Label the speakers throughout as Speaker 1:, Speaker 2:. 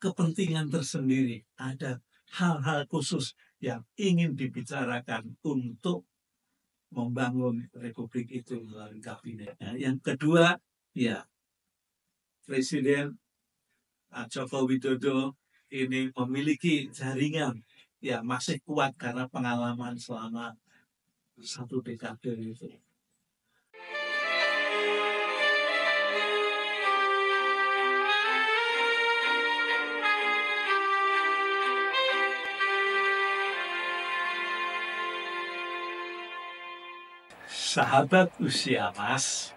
Speaker 1: kepentingan tersendiri, ada hal-hal khusus yang ingin dibicarakan untuk membangun republik itu melalui kabinet. Yang kedua, ya Presiden Joko Widodo ini memiliki jaringan yang masih kuat karena pengalaman selama 1 dekade itu. Sahabat usia Mas,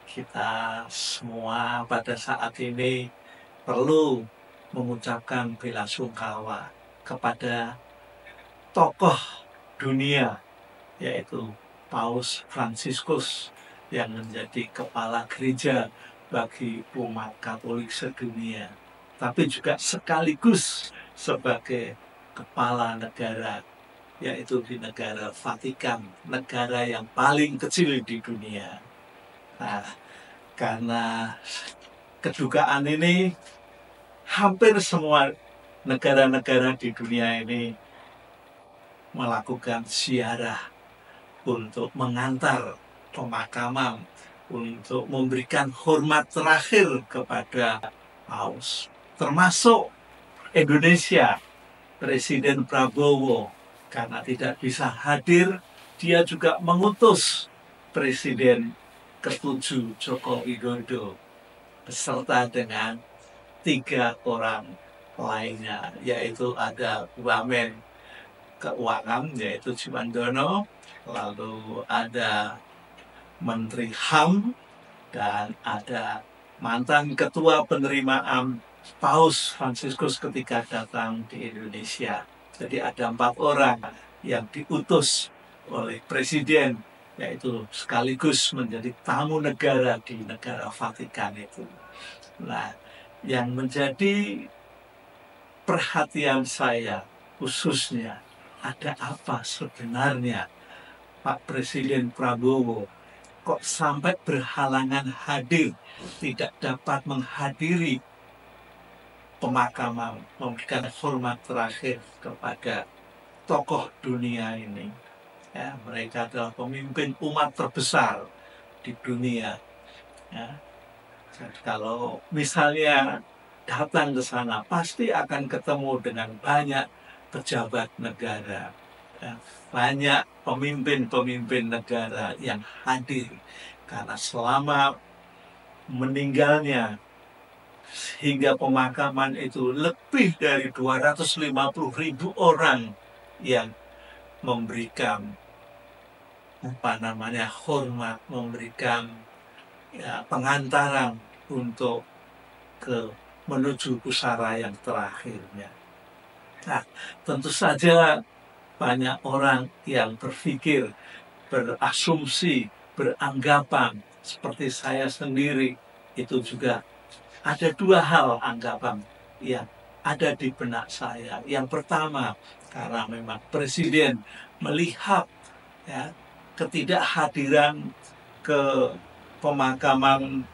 Speaker 1: kita semua pada saat ini perlu mengucapkan bela sungkawa kepada tokoh dunia, yaitu Paus Fransiskus yang menjadi kepala gereja bagi umat Katolik sedunia, tapi juga sekaligus sebagai kepala negara, yaitu di negara Vatikan, negara yang paling kecil di dunia. Nah, karena kedukaan ini, hampir semua negara-negara di dunia ini melakukan ziarah untuk mengantar pemakaman, untuk memberikan hormat terakhir kepada Paus, termasuk Indonesia. Presiden Prabowo karena tidak bisa hadir, dia juga mengutus Presiden ke-7 Joko Widodo beserta dengan 3 orang lainnya, yaitu ada Wamen Keuangan yaitu Juwandono, lalu ada Menteri HAM, dan ada mantan Ketua Penerimaan Paus Fransiskus ketika datang di Indonesia. Jadi ada 4 orang yang diutus oleh Presiden, yaitu sekaligus menjadi tamu negara di negara Vatikan itu. Nah, yang menjadi perhatian saya khususnya, ada apa sebenarnya Pak Presiden Prabowo kok sampai berhalangan hadir, tidak dapat menghadiri pemakaman, memberikan hormat terakhir kepada tokoh dunia ini. Ya, mereka adalah pemimpin umat terbesar di dunia. Ya. Jadi kalau misalnya datang ke sana, pasti akan ketemu dengan banyak pejabat negara, ya, banyak pemimpin-pemimpin negara yang hadir. Karena selama meninggalnya hingga pemakaman itu lebih dari 250.000 orang yang memberikan hormat, memberikan pengantaran untuk menuju pusara yang terakhirnya. Nah, tentu saja banyak orang yang berpikir, berasumsi, beranggapan seperti saya sendiri, itu juga ada 2 hal anggapan yang ada di benak saya. Yang pertama, karena memang Presiden melihat ketidakhadiran ke pemakaman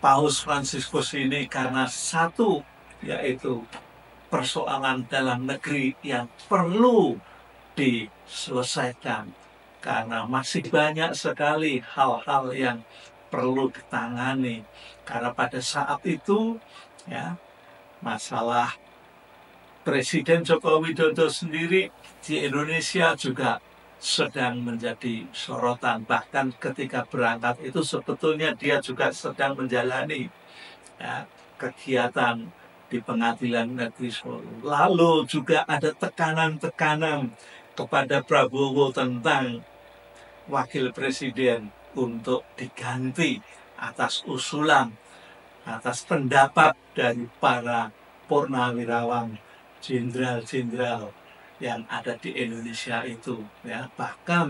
Speaker 1: Paus Fransiskus ini karena satu, yaitu persoalan dalam negeri yang perlu diselesaikan, karena masih banyak sekali hal-hal yang perlu ditangani. Karena pada saat itu masalah Presiden Joko Widodo sendiri di Indonesia juga sedang menjadi sorotan. Bahkan ketika berangkat itu sebetulnya dia juga sedang menjalani kegiatan di Pengadilan Negeri Solo. Lalu juga ada tekanan-tekanan kepada Prabowo tentang wakil presiden untuk diganti atas usulan, atas pendapat dari para purnawirawan, jenderal-jenderal yang ada di Indonesia itu. Bahkan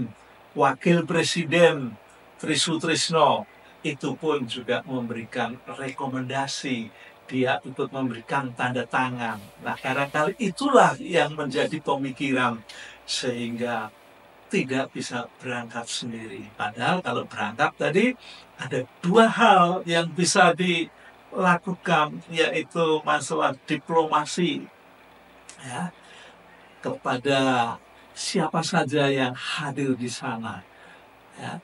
Speaker 1: wakil presiden Tri Sutrisno itu pun juga memberikan rekomendasi, dia ikut memberikan tanda tangan. Nah, barangkali itulah yang menjadi pemikiran sehingga tidak bisa berangkat sendiri. Padahal kalau berangkat tadi ada 2 hal yang bisa lakukan, yaitu masalah diplomasi, ya, kepada siapa saja yang hadir di sana, ya.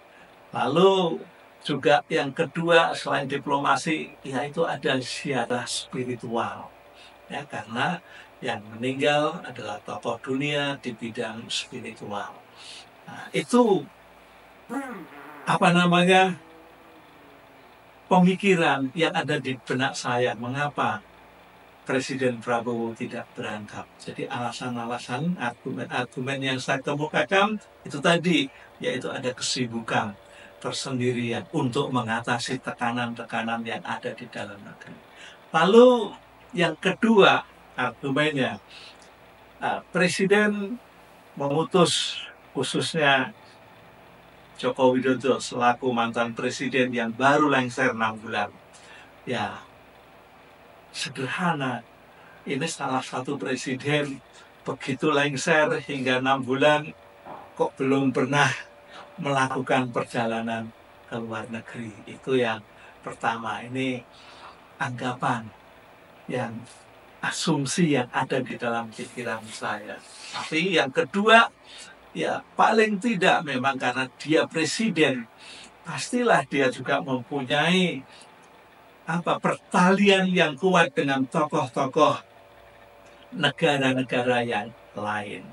Speaker 1: Lalu juga yang kedua selain diplomasi, yaitu ada ziarah spiritual, ya, karena yang meninggal adalah tokoh dunia di bidang spiritual. Nah, itu apa namanya, pemikiran yang ada di benak saya mengapa Presiden Prabowo tidak berangkat. Jadi alasan-alasan, argumen-argumen yang saya kemukakan itu tadi, yaitu ada kesibukan tersendirian untuk mengatasi tekanan-tekanan yang ada di dalam negeri. Lalu yang kedua argumennya, Presiden memutus, khususnya Joko Widodo selaku mantan presiden yang baru lengser 6 bulan. Ya, sederhana. Ini salah satu presiden begitu lengser hingga 6 bulan kok belum pernah melakukan perjalanan ke luar negeri. Itu yang pertama. Ini anggapan yang asumsi yang ada di dalam pikiran saya. Tapi yang kedua, ya paling tidak memang karena dia presiden, pastilah dia juga mempunyai pertalian yang kuat dengan tokoh-tokoh negara-negara yang lain,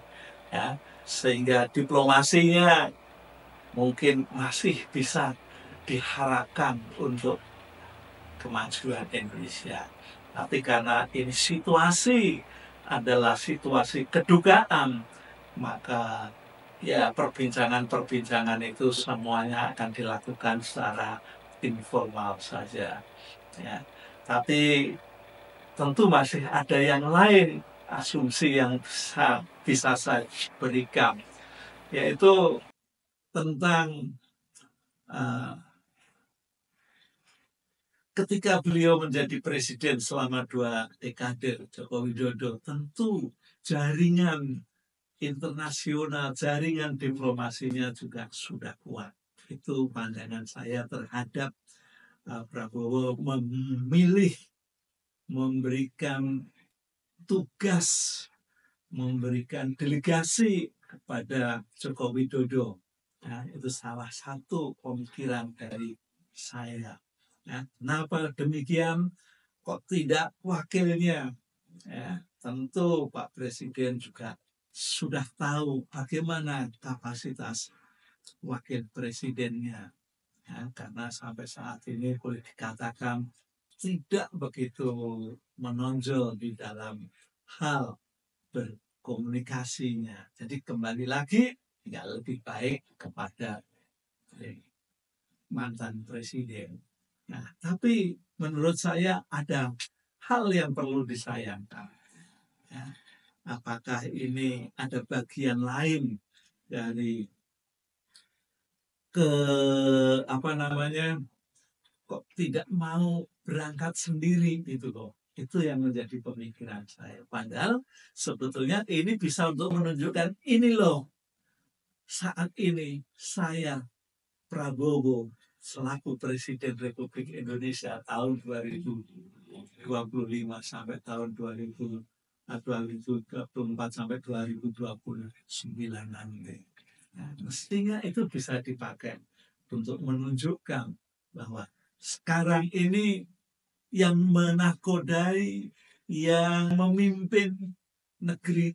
Speaker 1: ya, sehingga diplomasinya mungkin masih bisa diharapkan untuk kemajuan Indonesia. Tapi karena ini situasi adalah situasi kedukaan, maka ya perbincangan-perbincangan itu semuanya akan dilakukan secara informal saja, ya. Tapi tentu masih ada yang lain asumsi yang bisa saya berikan, yaitu tentang ketika beliau menjadi presiden selama 2 dekade, Joko Widodo, tentu jaringan internasional, jaringan diplomasinya juga sudah kuat. Itu pandangan saya terhadap Prabowo memilih memberikan tugas, memberikan delegasi kepada Joko Widodo. Ya, itu salah satu pemikiran dari saya. Ya, kenapa demikian? Kok tidak wakilnya? Ya, tentu Pak Presiden juga sudah tahu bagaimana kapasitas wakil presidennya. Ya, karena sampai saat ini boleh dikatakan tidak begitu menonjol di dalam hal berkomunikasinya. Jadi kembali lagi, ya lebih baik kepada mantan presiden. Nah, tapi menurut saya ada hal yang perlu disayangkan. Ya, apakah ini ada bagian lain dari kok tidak mau berangkat sendiri gitu loh. Itu yang menjadi pemikiran saya. Padahal sebetulnya ini bisa untuk menunjukkan ini loh, saat ini saya Prabowo selaku Presiden Republik Indonesia tahun 2025 sampai tahun 2024 sampai 2029 nanti. Nah, mestinya itu bisa dipakai untuk menunjukkan bahwa sekarang ini yang menakodai, yang memimpin negeri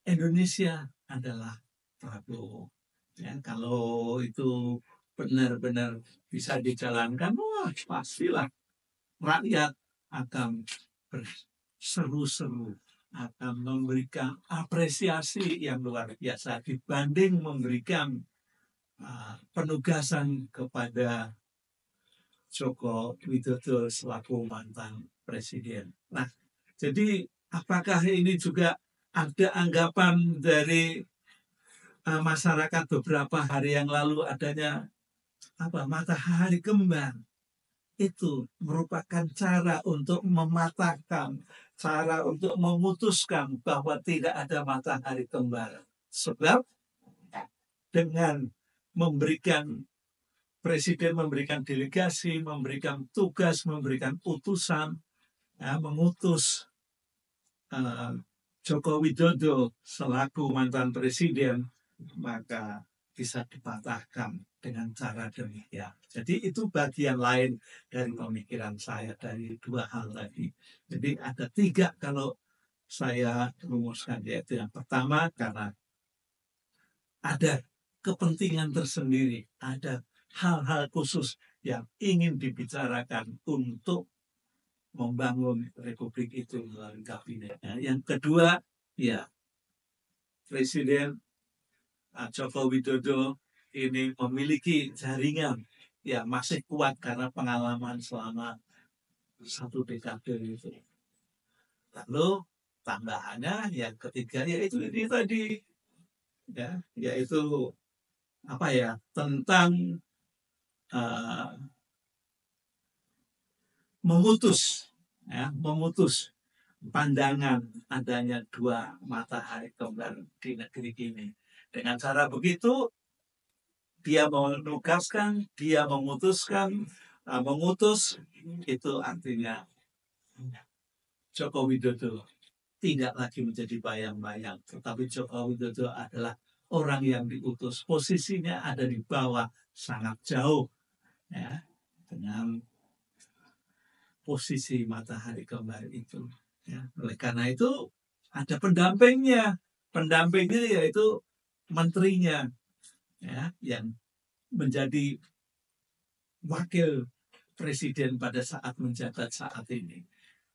Speaker 1: Indonesia adalah Prabowo. Ya, kalau itu benar-benar bisa dijalankan, wah pastilah rakyat akan berseru-seru, akan memberikan apresiasi yang luar biasa dibanding memberikan penugasan kepada Joko Widodo selaku mantan presiden. Nah, jadi apakah ini juga ada anggapan dari masyarakat beberapa hari yang lalu adanya matahari kembar? Itu merupakan cara untuk mematahkan, cara untuk memutuskan bahwa tidak ada matahari kembar. Sebab dengan memberikan Presiden memberikan delegasi, memberikan tugas, memberikan utusan, ya, mengutus Joko Widodo selaku mantan presiden, maka bisa dipatahkan dengan cara demikian. Jadi itu bagian lain dari pemikiran saya dari dua hal tadi. Jadi ada tiga kalau saya rumuskan, yaitu yang pertama karena ada kepentingan tersendiri, ada hal-hal khusus yang ingin dibicarakan untuk membangun republik itu melalui kabinetnya. Yang kedua, ya Presiden Joko Widodo ini memiliki jaringan yang masih kuat karena pengalaman selama satu dekade itu. Lalu tambahannya yang ketiga yaitu ini tadi, ya, yaitu apa ya, tentang memutus pandangan adanya dua matahari kembar di negeri ini. Dengan cara begitu, dia menugaskan, dia memutuskan, mengutus, itu artinya Joko Widodo tidak lagi menjadi bayang-bayang, tetapi Joko Widodo adalah orang yang diutus. Posisinya ada di bawah, sangat jauh, ya, dengan posisi matahari kembar itu. Ya. Oleh karena itu ada pendampingnya yaitu menterinya, ya, yang menjadi wakil presiden pada saat menjabat saat ini.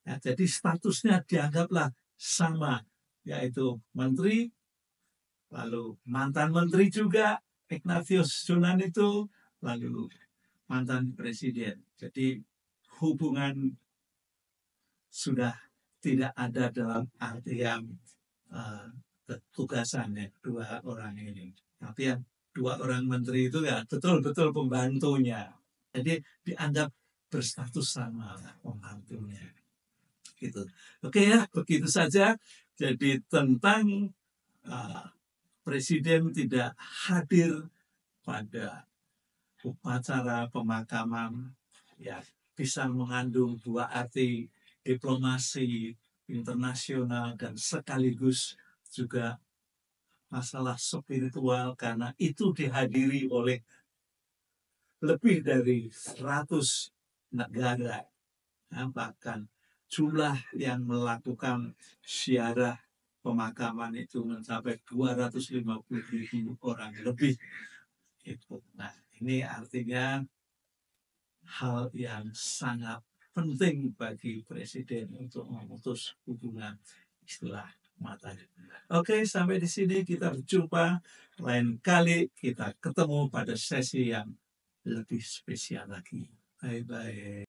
Speaker 1: Ya, jadi statusnya dianggaplah sama, yaitu menteri, lalu mantan menteri juga Ignatius Jonan itu, lalu mantan presiden. Jadi hubungan sudah tidak ada dalam artian tugasannya dua orang ini. Tapi yang dua orang menteri itu ya betul-betul pembantunya. Jadi dianggap berstatus sama pembantunya. Gitu. Oke ya, begitu saja. Jadi tentang presiden tidak hadir pada upacara pemakaman, ya, bisa mengandung dua arti, diplomasi internasional dan sekaligus juga masalah spiritual, karena itu dihadiri oleh lebih dari 100 negara, ya, bahkan jumlah yang melakukan ziarah pemakaman itu mencapai 250.000 orang lebih. Nah, ini artinya hal yang sangat penting bagi presiden untuk memutus hubungan istilah matahari. Oke, sampai di sini kita berjumpa. Lain kali kita ketemu pada sesi yang lebih spesial lagi. Bye-bye.